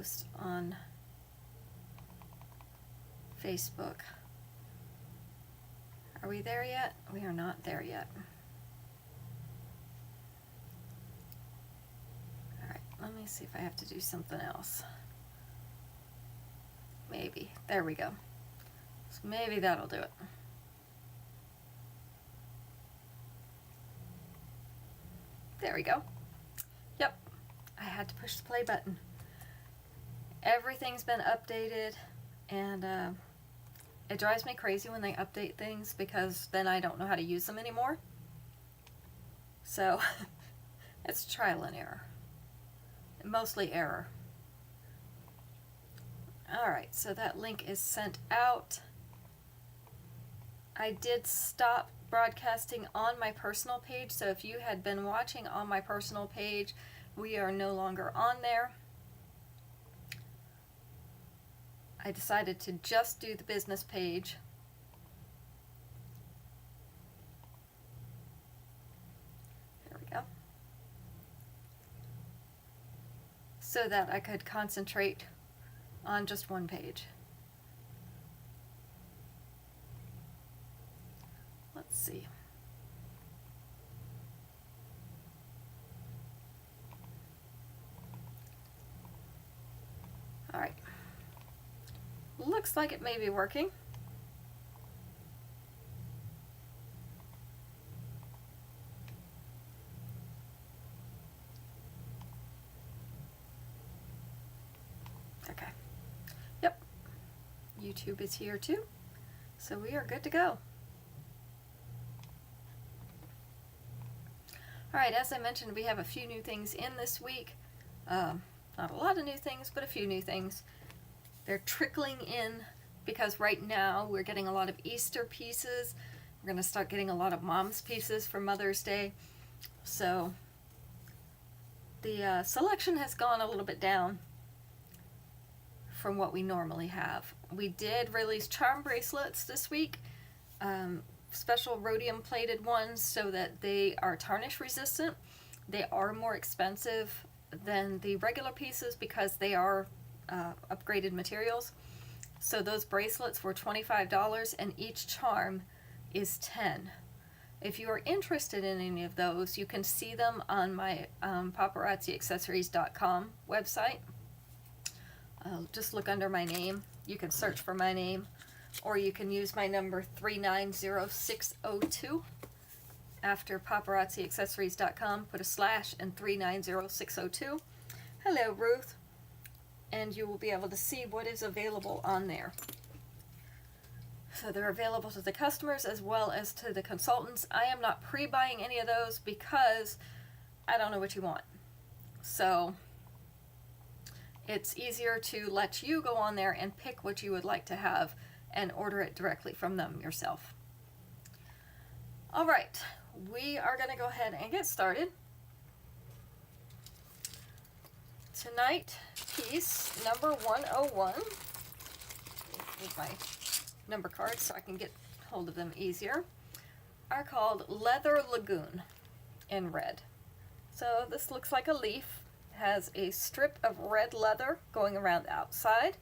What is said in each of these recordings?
post on Facebook. Are we there yet? We are not there yet. Alright, let me see if I have to do something else. Maybe. There we go. So maybe that'll do it. There we go. Yep, I had to push the play button. Everything's been updated, and it drives me crazy when they update things because then I don't know how to use them anymore. So it's trial and error. Mostly error. Alright, so that link is sent out. I did stop broadcasting on my personal page, so if you had been watching on my personal page, we are no longer on there. I decided to just do the business page. There we go. So that I could concentrate on just one page. Let's see. All right. Looks like it may be working. Okay. Yep. YouTube is here too. So we are good to go. Alright, as I mentioned, we have a few new things in this week. Not a lot of new things, but a few new things. They're trickling in because right now we're getting a lot of Easter pieces. We're going to start getting a lot of mom's pieces for Mother's Day. So the selection has gone a little bit down from what we normally have. We did release charm bracelets this week. Special rhodium plated ones so that they are tarnish resistant. They are more expensive than the regular pieces because they are upgraded materials. So those bracelets were $25 and each charm is $10. If you are interested in any of those, you can see them on my paparazziaccessories.com website. Just look under my name. You can search for my name, or you can use my number 390602. After paparazziaccessories.com, put a slash and 390602. Hello, Ruth. And you will be able to see what is available on there. So they're available to the customers as well as to the consultants. I am not pre-buying any of those because I don't know what you want. So it's easier to let you go on there and pick what you would like to have and order it directly from them yourself. All right, we are going to go ahead and get started. Tonight, piece number 101. Here's my number cards so I can get hold of them easier. Are called Leather Lagoon in red. So this looks like a leaf. It has a strip of red leather going around the outside.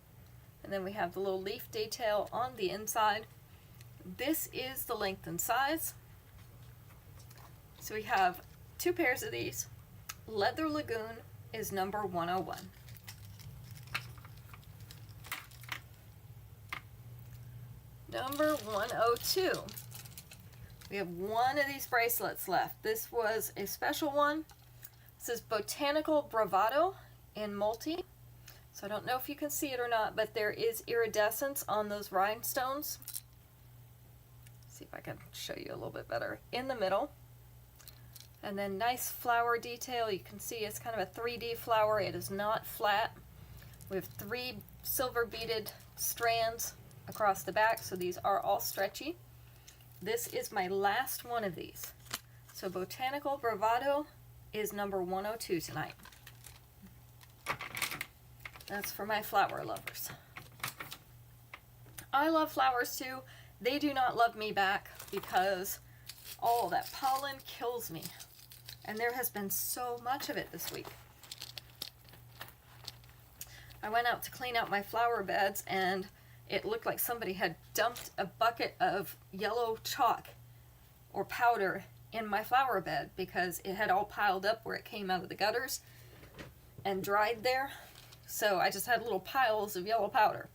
And then we have the little leaf detail on the inside. This is the length and size. So we have two pairs of these. Leather Lagoon is number 101. Number 102. We have one of these bracelets left. This was a special one. This is Botanical Bravado in multi. So I don't know if you can see it or not, but there is iridescence on those rhinestones. See if I can show you a little bit better. In the middle. And then nice flower detail. You can see it's kind of a 3D flower. It is not flat. We have 3 silver beaded strands across the back, so these are all stretchy. This is my last one of these. So Botanical Bravado is number 102 tonight. That's for my flower lovers. I love flowers too. They do not love me back because all that pollen kills me. And there has been so much of it this week. I went out to clean out my flower beds and it looked like somebody had dumped a bucket of yellow chalk or powder in my flower bed because it had all piled up where it came out of the gutters and dried there. So I just had little piles of yellow powder.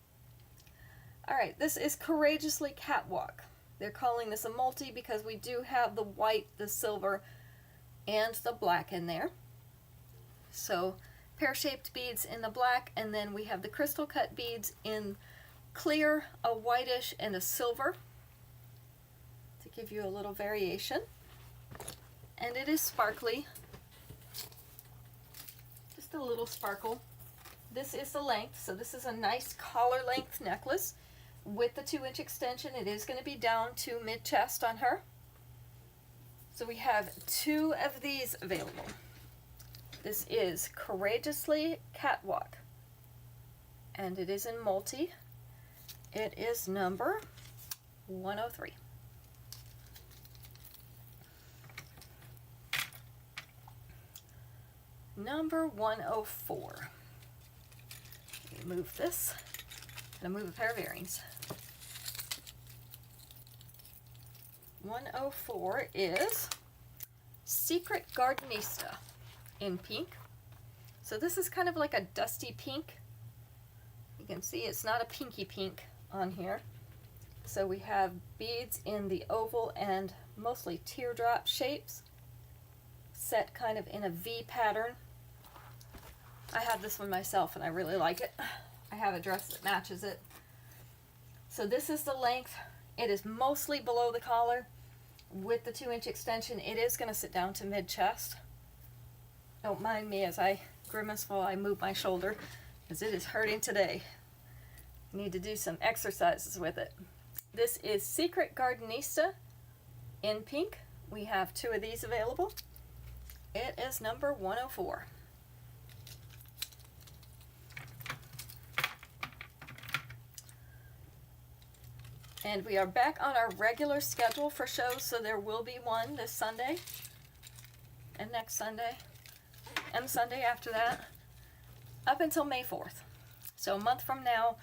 Alright, this is Courageously Catwalk. They're calling this a multi because we do have the white, the silver, and the black in there. So pear-shaped beads in the black, and then we have the crystal cut beads in clear, a whitish, and a silver to give you a little variation. And it is sparkly, just a little sparkle. This is the length, so this is a nice collar length necklace with the 2-inch extension. It is going to be down to mid-chest on her. So we have 2 of these available. This is Courageously Catwalk, and it is in multi. It is number 103. Number 104. Let me move this. I'm going to move a pair of earrings. 104 is Secret Gardenista in pink. So this is kind of like a dusty pink. You can see it's not a pinky pink on here. So we have beads in the oval and mostly teardrop shapes, set kind of in a V pattern. I have this one myself and I really like it. I have a dress that matches it. So this is the length. It is mostly below the collar. With the 2-inch extension, it is going to sit down to mid-chest. Don't mind me as I grimace while I move my shoulder, because it is hurting today. Need to do some exercises with it. This is Secret Gardenista in pink. We have 2 of these available. It is number 104. And we are back on our regular schedule for shows, so there will be one this Sunday, and next Sunday, and the Sunday after that, up until May 4th. So a month from now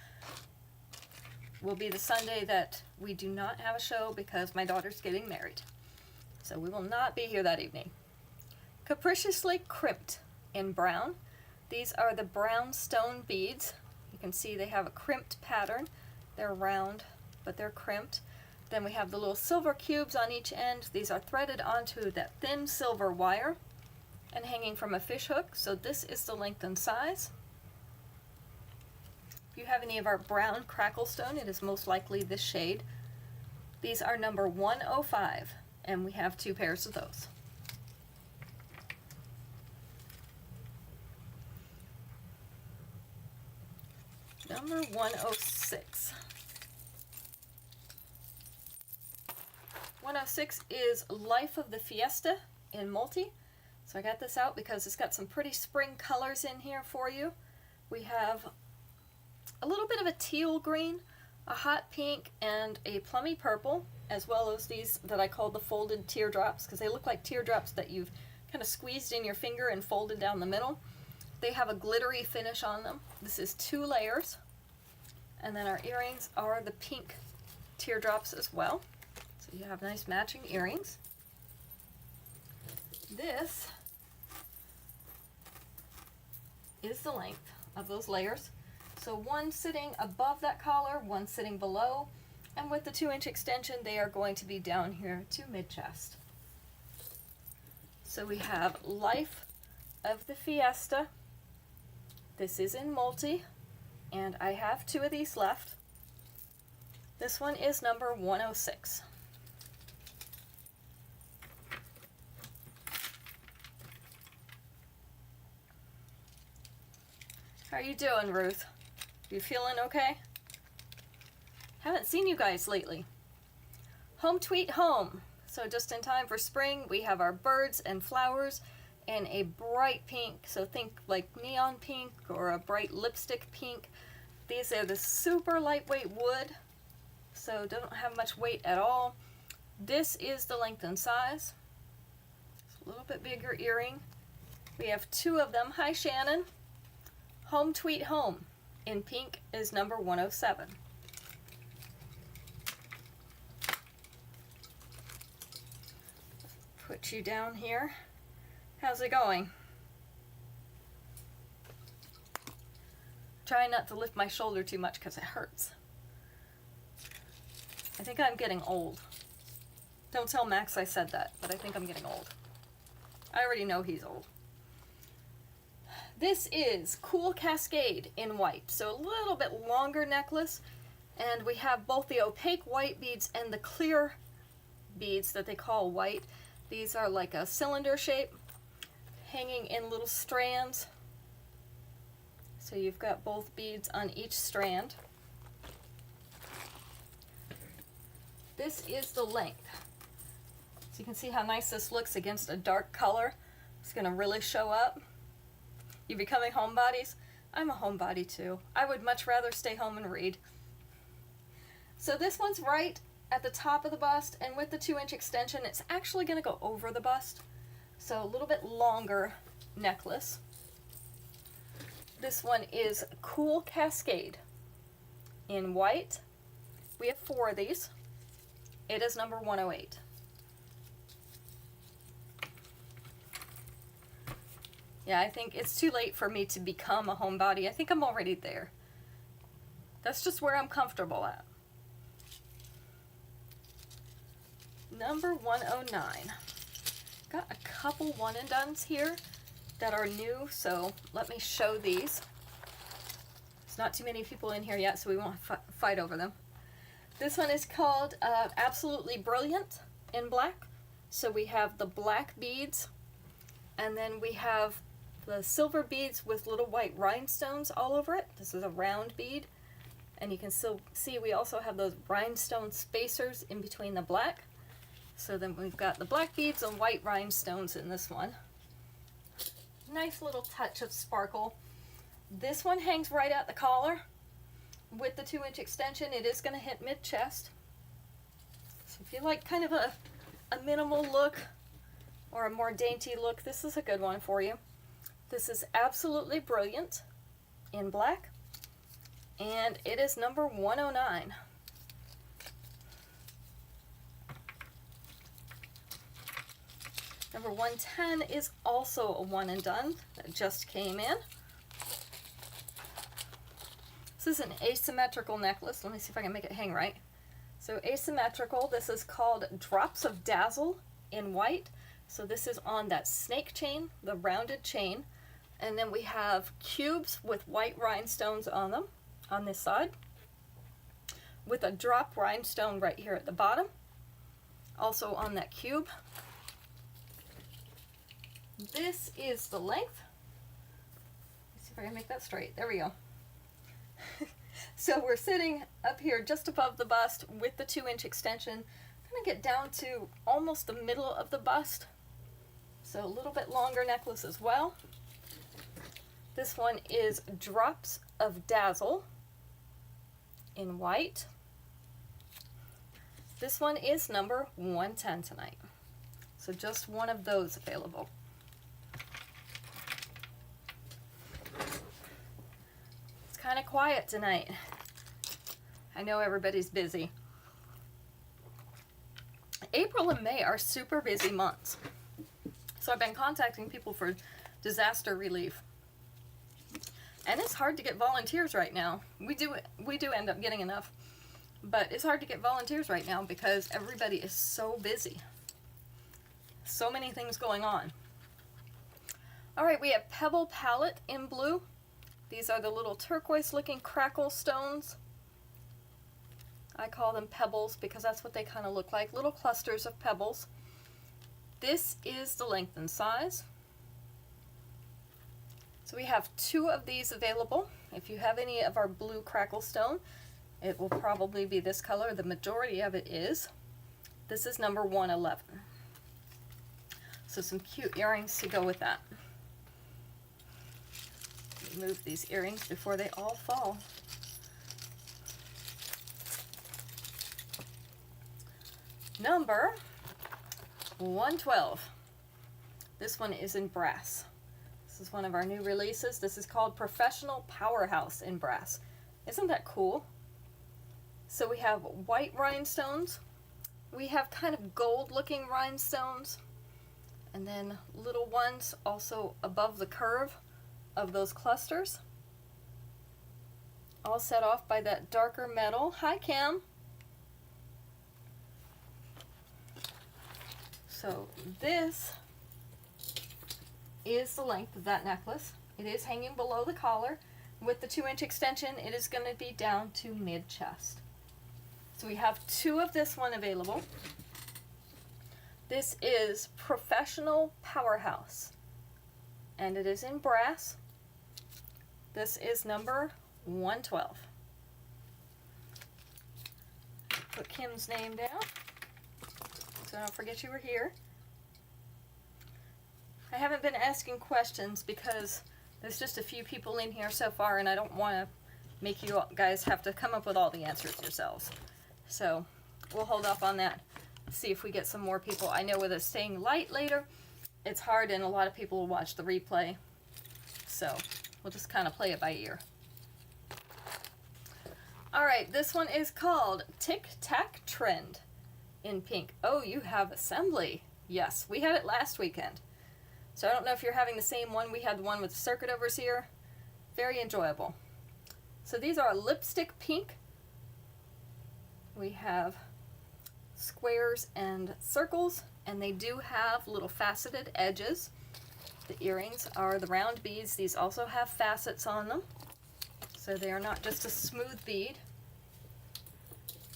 will be the Sunday that we do not have a show because my daughter's getting married. So we will not be here that evening. Capriciously Crimped in brown. These are the brown stone beads. You can see they have a crimped pattern. They're round, but they're crimped. Then we have the little silver cubes on each end. These are threaded onto that thin silver wire and hanging from a fish hook. So this is the length and size. If you have any of our brown crackle stone, it is most likely this shade. These are number 105, and we have 2 pairs of those. Number 106. 106 is Life of the Fiesta in multi. So I got this out because it's got some pretty spring colors in here for you. We have a little bit of a teal green, a hot pink, and a plummy purple, as well as these that I call the folded teardrops because they look like teardrops that you've kind of squeezed in your finger and folded down the middle. They have a glittery finish on them. This is 2 layers. And then our earrings are the pink teardrops as well. So you have nice matching earrings. This is the length of those layers. So one sitting above that collar, one sitting below, and with the 2-inch extension, they are going to be down here to mid-chest. So we have Life of the Fiesta. This is in multi, and I have 2 of these left. This one is number 106. How are you doing, Ruth? You feeling okay? Haven't seen you guys lately. Home Tweet Home. So just in time for spring, we have our birds and flowers in a bright pink. So think like neon pink or a bright lipstick pink. These are the super lightweight wood, so don't have much weight at all. This is the length and size. It's a little bit bigger earring. We have 2 of them. Hi, Shannon. Home Tweet Home. in pink is number 107. Put you down here. How's it going? Try not to lift my shoulder too much because it hurts. I think I'm getting old. Don't tell Max I said that, but I think I'm getting old. I already know he's old. This is Cool Cascade in white, so a little bit longer necklace, and we have both the opaque white beads and the clear beads that they call white. These are like a cylinder shape, hanging in little strands. So you've got both beads on each strand. This is the length. So you can see how nice this looks against a dark color. It's going to really show up. You becoming homebodies? I'm a homebody too. I would much rather stay home and read. So this one's right at the top of the bust, and with the 2-inch extension, it's actually going to go over the bust. So a little bit longer necklace. This one is Cool Cascade in white. We have 4 of these. It is number 108. Yeah, I think it's too late for me to become a homebody. I think I'm already there. That's just where I'm comfortable at. Number 109. Got a couple one and dones here that are new, so let me show these. There's not too many people in here yet, so we won't fight over them. This one is called Absolutely Brilliant in black. So we have the black beads, and then we have the silver beads with little white rhinestones all over it. This is a round bead, and you can still see we also have those rhinestone spacers in between the black. So then we've got the black beads and white rhinestones in this one. Nice little touch of sparkle. This one hangs right at the collar. With the 2-inch extension, it is going to hit mid-chest. So if you like kind of a minimal look or a more dainty look, this is a good one for you. This is Absolutely Brilliant in black, and it is number 109. Number 110 is also a one and done that just came in. This is an asymmetrical necklace. Let me see if I can make it hang right. So asymmetrical, this is called Drops of Dazzle in white. So this is on that snake chain, the rounded chain. And then we have cubes with white rhinestones on them, on this side, with a drop rhinestone right here at the bottom, also on that cube. This is the length. Let's see if I can make that straight. There we go. So we're sitting up here just above the bust with the 2-inch extension. I'm going to get down to almost the middle of the bust. So a little bit longer necklace as well. This one is Drops of Dazzle in white. This one is number 110 tonight. So just one of those available. It's kind of quiet tonight. I know everybody's busy. April and May are super busy months. So I've been contacting people for disaster relief. And it's hard to get volunteers right now. We do end up getting enough, but it's hard to get volunteers right now because everybody is so busy. So many things going on. All right, we have Pebble Palette in blue. These are the little turquoise looking crackle stones. I call them pebbles because that's what they kind of look like, little clusters of pebbles. This is the length and size. So we have 2 of these available. If you have any of our blue crackle stone, it will probably be this color. The majority of it is. This is number 111. So some cute earrings to go with that. Move these earrings before they all fall. Number 112. This one is in brass. This is one of our new releases. This is called Professional Powerhouse in brass. Isn't that cool? So we have white rhinestones. We have kind of gold looking rhinestones. And then little ones also above the curve of those clusters. All set off by that darker metal. Hi, Cam. So this is the length of that necklace. It is hanging below the collar. With the 2-inch extension, it is going to be down to mid-chest. So we have 2 of this one available. This is Professional Powerhouse, and it is in brass. This is number 112. Put Kim's name down, so don't forget you were here. I haven't been asking questions because there's just a few people in here so far, and I don't want to make you guys have to come up with all the answers yourselves. So we'll hold off on that. See if we get some more people. I know with it staying light later, it's hard, and a lot of people will watch the replay. So we'll just kind of play it by ear. Alright, this one is called Tic Tac Trend in pink. Oh, you have assembly. Yes, we had it last weekend. So I don't know if you're having the same one. We had the one with the circuit overs here. Very enjoyable. So these are lipstick pink. We have squares and circles, and they do have little faceted edges. The earrings are the round beads. These also have facets on them, so they are not just a smooth bead.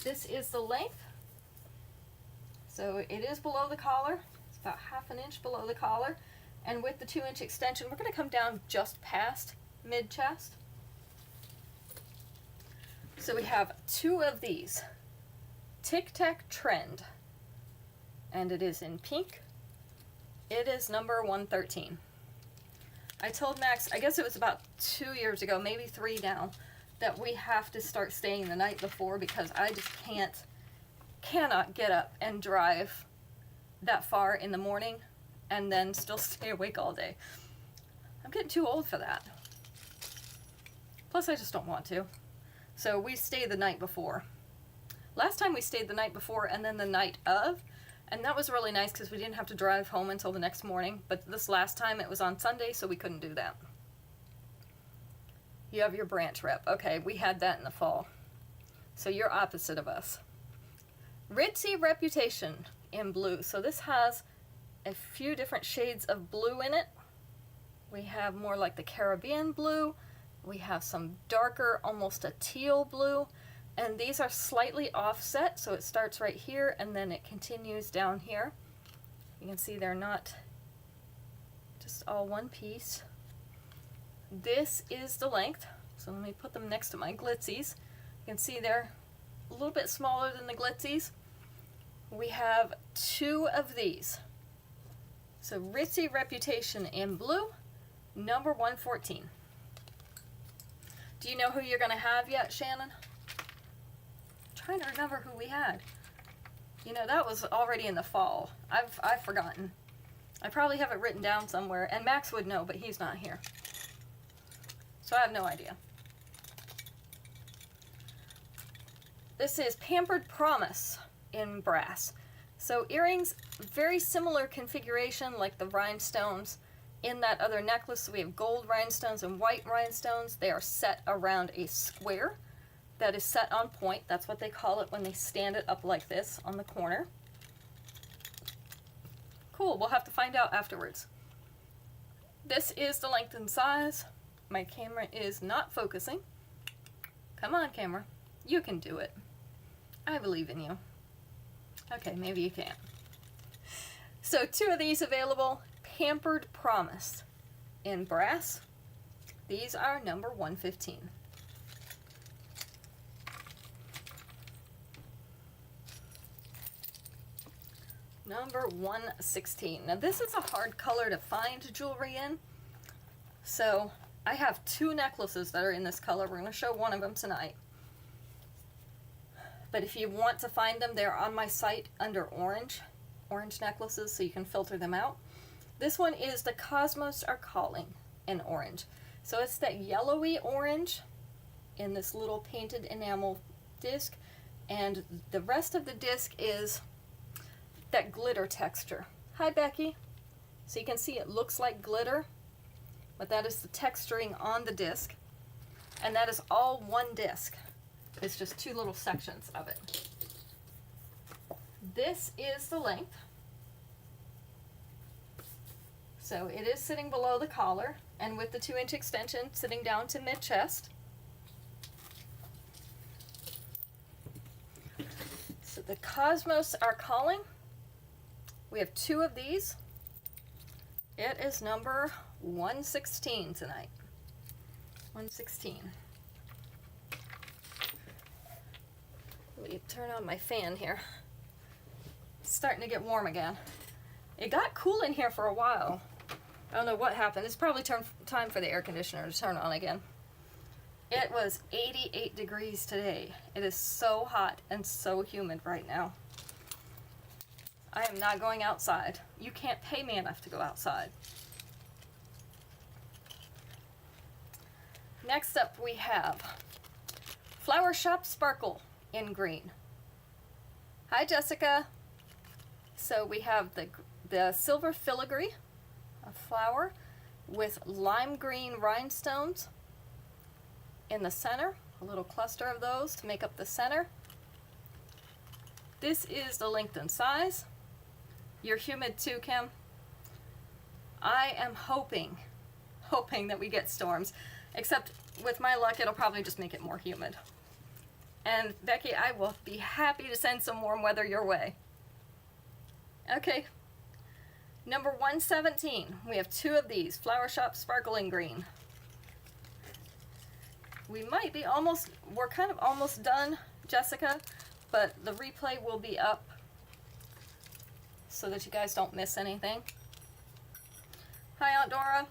This is the length. So it is below the collar. It's about 1/2 inch below the collar, and with the 2-inch extension, we're going to come down just past mid-chest. So we have 2 of these. Tic Tac Trend, and it is in pink. It is number 113. I told Max, I guess it was about 2 years ago, maybe 3 now, that we have to start staying the night before because I just cannot get up and drive that far in the morning and then still stay awake all day. I'm getting too old for that. Plus, I just don't want to. So we stay the night before. Last time we stayed the night before and then the night of, and that was really nice because we didn't have to drive home until the next morning, but this last time it was on Sunday, so we couldn't do that. You have your branch rep. Okay, we had that in the fall. So you're opposite of us. Ritzy Reputation in blue. So this has a few different shades of blue in it. We have more like the Caribbean blue. We have some darker, almost a teal blue. And these are slightly offset, so it starts right here and then it continues down here. You can see they're not just all one piece. This is the length, so let me put them next to my glitzies. You can see they're a little bit smaller than the glitzies. We have 2 of these. So Ritzy Reputation in blue, number 114. Do you know who you're going to have yet, Shannon? Trying to remember who we had. You know, that was already in the fall. I've forgotten. I probably have it written down somewhere, and Max would know, but he's not here. So I have no idea. This is Pampered Promise in brass. So earrings, very similar configuration like the rhinestones in that other necklace. So we have gold rhinestones and white rhinestones. They are set around a square that is set on point. That's what they call it when they stand it up like this on the corner. Cool, we'll have to find out afterwards. This is the length and size. My camera is not focusing. Come on, camera. You can do it. I believe in you. Okay, maybe you can't. So 2 of these available. Pampered Promise in brass. These are number 115. Number 116. Now this is a hard color to find jewelry in. So I have 2 necklaces that are in this color. We're going to show one of them tonight. But if you want to find them, they're on my site under orange necklaces, so you can filter them out. This one is The Cosmos Are Calling. and orange. So it's that yellowy orange in this little painted enamel disc, and the rest of the disc is that glitter texture. Hi, Becky. So you can see it looks like glitter, but that is the texturing on the disc, and that is all one disc. It's just two little sections of it. This is the length. So it is sitting below the collar and with the 2-inch extension sitting down to mid-chest. So the Cosmos are calling. We have 2 of these. It is number 116 tonight. 116. Let me turn on my fan here. It's starting to get warm again. It got cool in here for a while. I don't know what happened. It's probably time for the air conditioner to turn on again. It was 88 degrees today. It is so hot and so humid right now. I am not going outside. You can't pay me enough to go outside. Next up we have Flower Shop Sparkle in green. Hi, Jessica. So we have the silver filigree, a flower with lime green rhinestones in the center, a little cluster of those to make up the center. This is the length and size. You're humid too, Kim. I am hoping that we get storms, except with my luck, it'll probably just make it more humid. And Becky, I will be happy to send some warm weather your way. Okay, number 117, we have 2 of these, Flower Shop Sparkling Green. We might be we're kind of almost done, Jessica, but the replay will be up so that you guys don't miss anything. Hi, Aunt Dora.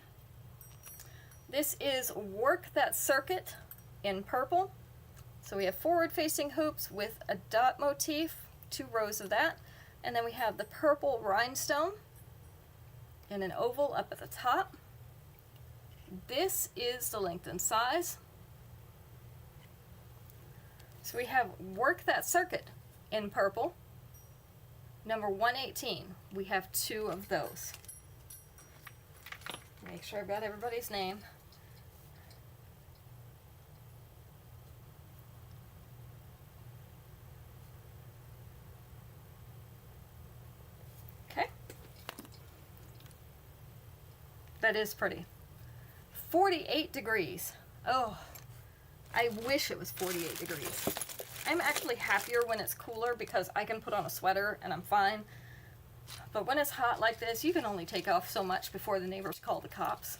This is Work That Circuit in purple. So we have forward-facing hoops with a dot motif, 2 rows of that. And then we have the purple rhinestone in an oval up at the top. This is the length and size. So we have Work That Circuit in purple. Number 118. We have 2 of those. Make sure I've got everybody's name. That is pretty. 48 degrees. Oh, I wish it was 48 degrees. I'm actually happier when it's cooler because I can put on a sweater and I'm fine. But when it's hot like this, you can only take off so much before the neighbors call the cops.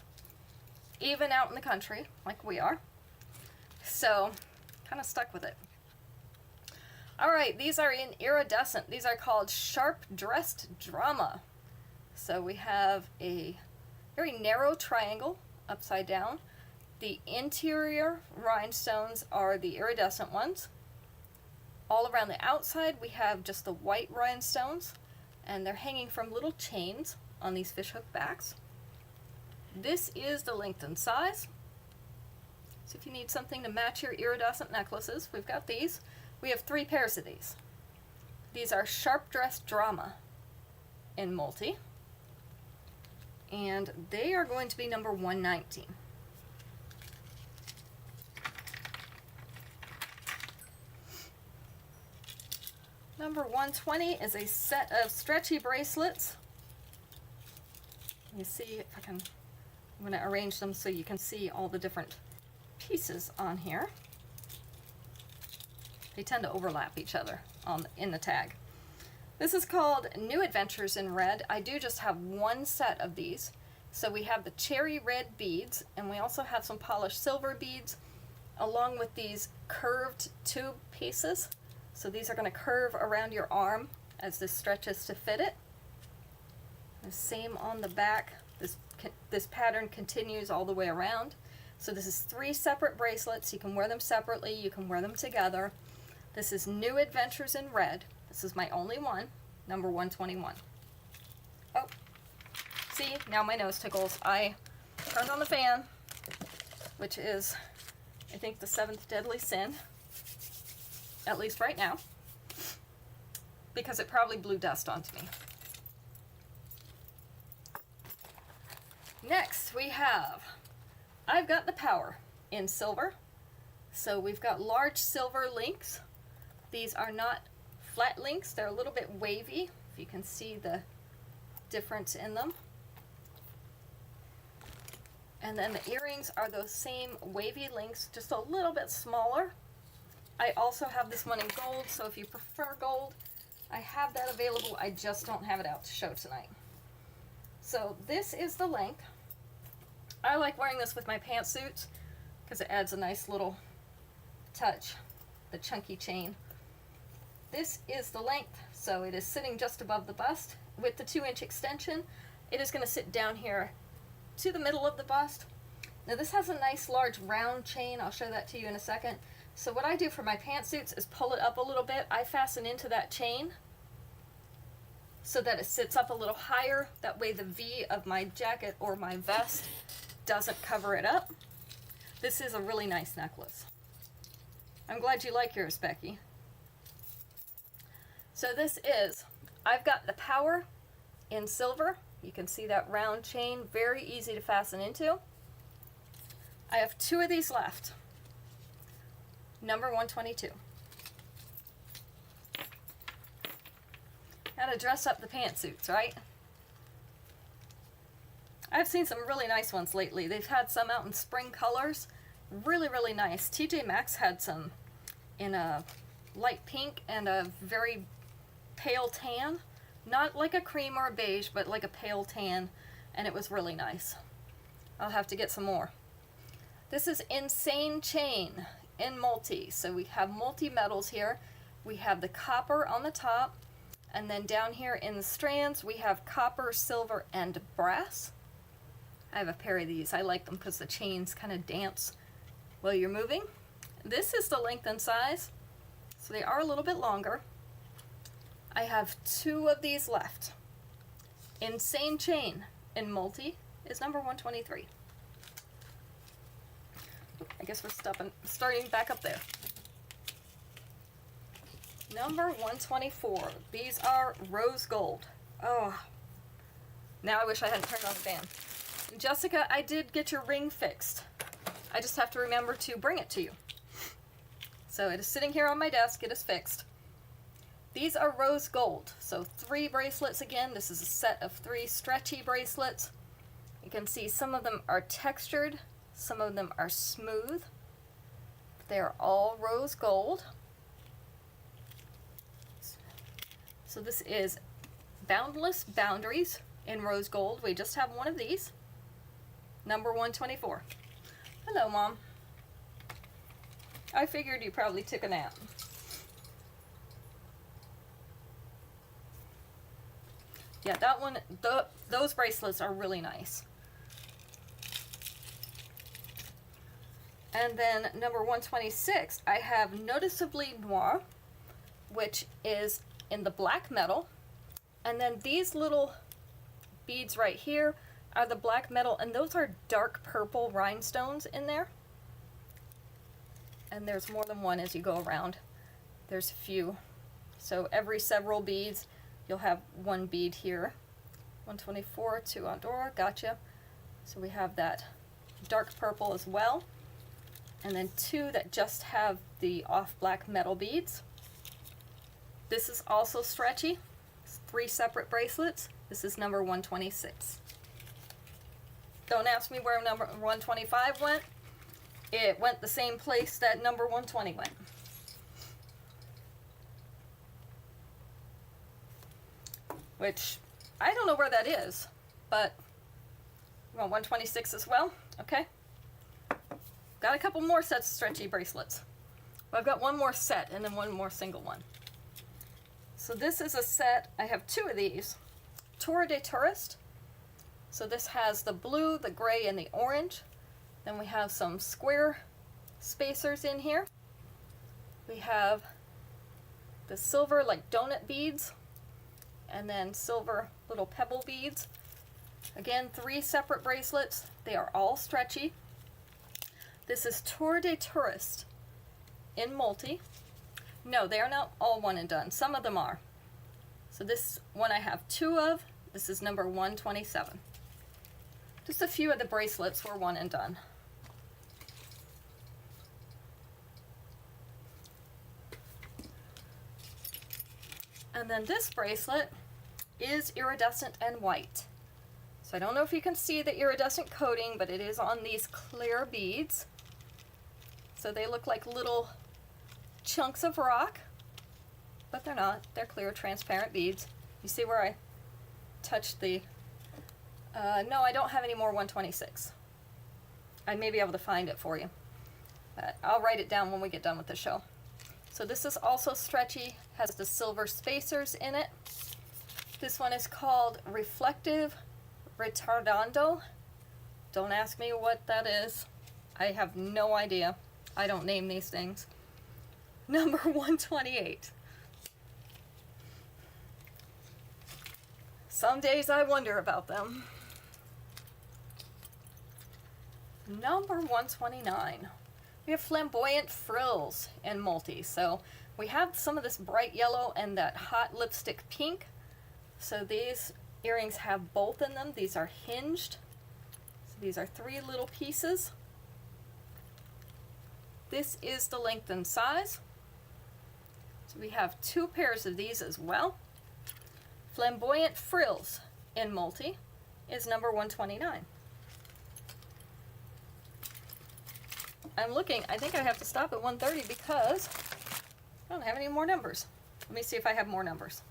Even out in the country, like we are. So, kind of stuck with it. Alright, these are in iridescent. These are called Sharp Dressed Drama. So we have a very narrow triangle upside down. The interior rhinestones are the iridescent ones. All around the outside we have just the white rhinestones, and they're hanging from little chains on these fishhook backs. This is the length and size. So if you need something to match your iridescent necklaces, we've got these. We have 3 pairs of these. These are Sharp Dressed Drama in multi. And they are going to be number 119. Number 120 is a set of stretchy bracelets. Let me see if I'm going to arrange them so you can see all the different pieces on here. They tend to overlap each other in the tag. This is called New Adventures in Red. I do just have 1 set of these. So we have the cherry red beads, and we also have some polished silver beads, along with these curved tube pieces. So these are going to curve around your arm as this stretches to fit it. The same on the back. This pattern continues all the way around. So this is 3 separate bracelets. You can wear them separately, you can wear them together. This is New Adventures in Red. This is my only one, number 121. Oh, see, now my nose tickles. I Turn on the fan, which is, I think, the 7th deadly sin, at least right now, because it probably blew dust onto me. Next, we have, I've got the Power in silver. So we've got large silver links. These are not flat links, they're a little bit wavy, if you can see the difference in them. And then the earrings are those same wavy links, just a little bit smaller. I also have this one in gold, so if you prefer gold, I have that available. I just don't have it out to show tonight. So this is the length. I like wearing this with my pantsuits because it adds a nice little touch, the chunky chain. This is the length, so it is sitting just above the bust. With the 2-inch extension, it is going to sit down here to the middle of the bust. Now this has a nice large round chain. I'll show that to you in a second. So what I do for my pantsuits is pull it up a little bit. I fasten into that chain so that it sits up a little higher. That way the V of my jacket or my vest doesn't cover it up. This is a really nice necklace. I'm glad you like yours, Becky. So this is, I've got the Power in silver. You can see that round chain, very easy to fasten into. I have 2 of these left. Number 122. Gotta dress up the pantsuits, right? I've seen some really nice ones lately. They've had some out in spring colors. Really, really nice. TJ Maxx had some in a light pink and a very pale tan. Not like a cream or a beige, but like a pale tan. And it was really nice. I'll have to get some more. This is Insane Chain in multi. So we have multi-metals here. We have the copper on the top. And then down here in the strands, we have copper, silver, and brass. I have a pair of these. I like them because the chains kind of dance while you're moving. This is the length and size, so they are a little bit longer. I have 2 of these left. Insane Chain in multi is number 123. I guess we're starting back up there. Number 124. These are rose gold. Oh, now I wish I hadn't turned on the fan. Jessica, I did get your ring fixed. I just have to remember to bring it to you. So it is sitting here on my desk. It is fixed. These are rose gold. So 3 bracelets again. This is a set of 3 stretchy bracelets. You can see some of them are textured. Some of them are smooth. They are all rose gold. So this is Boundless Boundaries in rose gold. We just have one of these. Number 124. Hello, Mom. I figured you probably took a nap. Yeah, that one, those bracelets are really nice. And then number 126, I have Noticeably Noir, which is in the black metal. And then these little beads right here are the black metal, and those are dark purple rhinestones in there. And there's more than one as you go around. There's a few. So every several beads, you'll have 1 bead here. 124, 2 on Dora, gotcha. So we have that dark purple as well. And then 2 that just have the off black metal beads. This is also stretchy. It's 3 separate bracelets. This is number 126. Don't ask me where number 125 went. It went the same place that number 120 went. Which, I don't know where that is, but you want 126 as well? Okay. Got a couple more sets of stretchy bracelets. Well, I've got 1 more set and then 1 more single one. So this is a set, I have 2 of these. Tour de Tourist. So this has the blue, the gray, and the orange. Then we have some square spacers in here. We have the silver like donut beads, and then silver little pebble beads. Again, 3 separate bracelets. They are all stretchy. This is Tour de Tourist in multi. No, they are not all one and done. Some of them are. So this one I have 2 of. This is number 127. Just a few of the bracelets were one and done. And then this bracelet is iridescent and white. So I don't know if you can see the iridescent coating, but it is on these clear beads. So they look like little chunks of rock, but they're not. They're clear, transparent beads. You see where I touched the... no, I don't have any more 126. I may be able to find it for you. But I'll write it down when we get done with the show. So this is also stretchy, has the silver spacers in it. This one is called Reflective Retardando. Don't ask me what that is. I have no idea. I don't name these things. Number 128. Some days I wonder about them. Number 129. We have flamboyant frills in multi. So we have some of this bright yellow and that hot lipstick pink. So these earrings have both in them. These are hinged. So these are 3 little pieces. This is the length and size. So we have 2 pairs of these as well. Flamboyant frills in multi is number 129. I'm looking, I think I have to stop at 130 because I don't have any more numbers. Let me see if I have more numbers.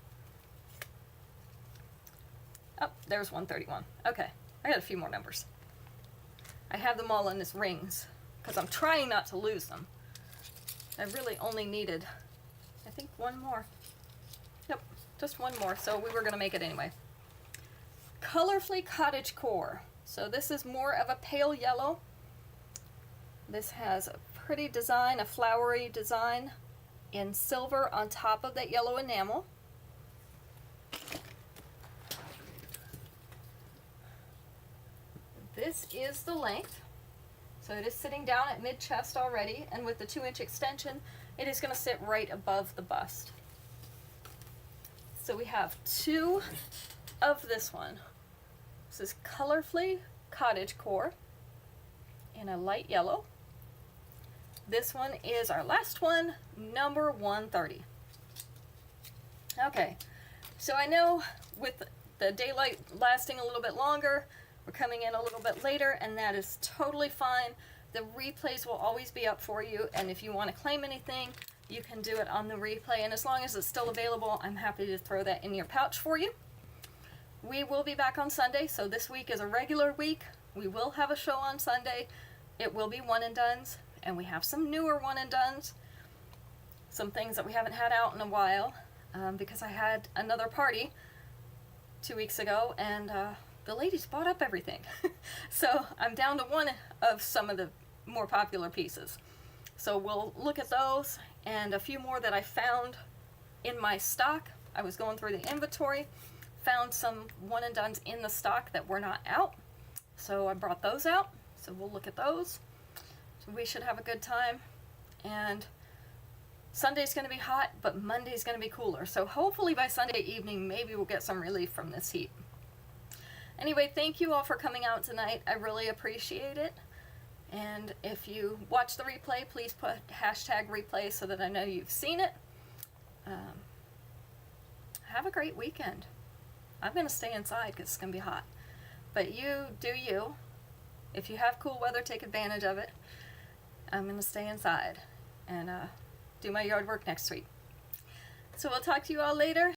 Oh, there's 131. Okay, I got a few more numbers. I have them all in this rings because I'm trying not to lose them. I really only needed, I think, 1 more. Yep, just 1 more, so we were going to make it anyway. Colorfully Cottage Core. So this is more of a pale yellow. This has a pretty design, a flowery design in silver on top of that yellow enamel. This is the length. So it is sitting down at mid-chest already, and with the 2-inch extension, it is going to sit right above the bust. So we have 2 of this one. This is Colorfully Cottage Core in a light yellow. This one is our last one, number 130. Okay, so I know with the daylight lasting a little bit longer, we're coming in a little bit later, and that is totally fine. The replays will always be up for you, and if you want to claim anything, you can do it on the replay, and as long as it's still available, I'm happy to throw that in your pouch for you. We will be back on Sunday, so this week is a regular week. We will have a show on Sunday. It will be one and dones, and we have some newer one and dones. Some things that we haven't had out in a while, because I had another party 2 weeks ago, and the ladies bought up everything. So I'm down to 1 of some of the more popular pieces. So we'll look at those and a few more that I found in my stock. I was going through the inventory, found some one and dones in the stock that were not out. So I brought those out. So we'll look at those. So we should have a good time. And Sunday's going to be hot, but Monday's going to be cooler. So hopefully by Sunday evening, maybe we'll get some relief from this heat. Anyway, thank you all for coming out tonight. I really appreciate it. And if you watch the replay, please put hashtag replay so that I know you've seen it. Have a great weekend. I'm going to stay inside because it's going to be hot. But you do you. If you have cool weather, take advantage of it. I'm going to stay inside and do my yard work next week. So we'll talk to you all later.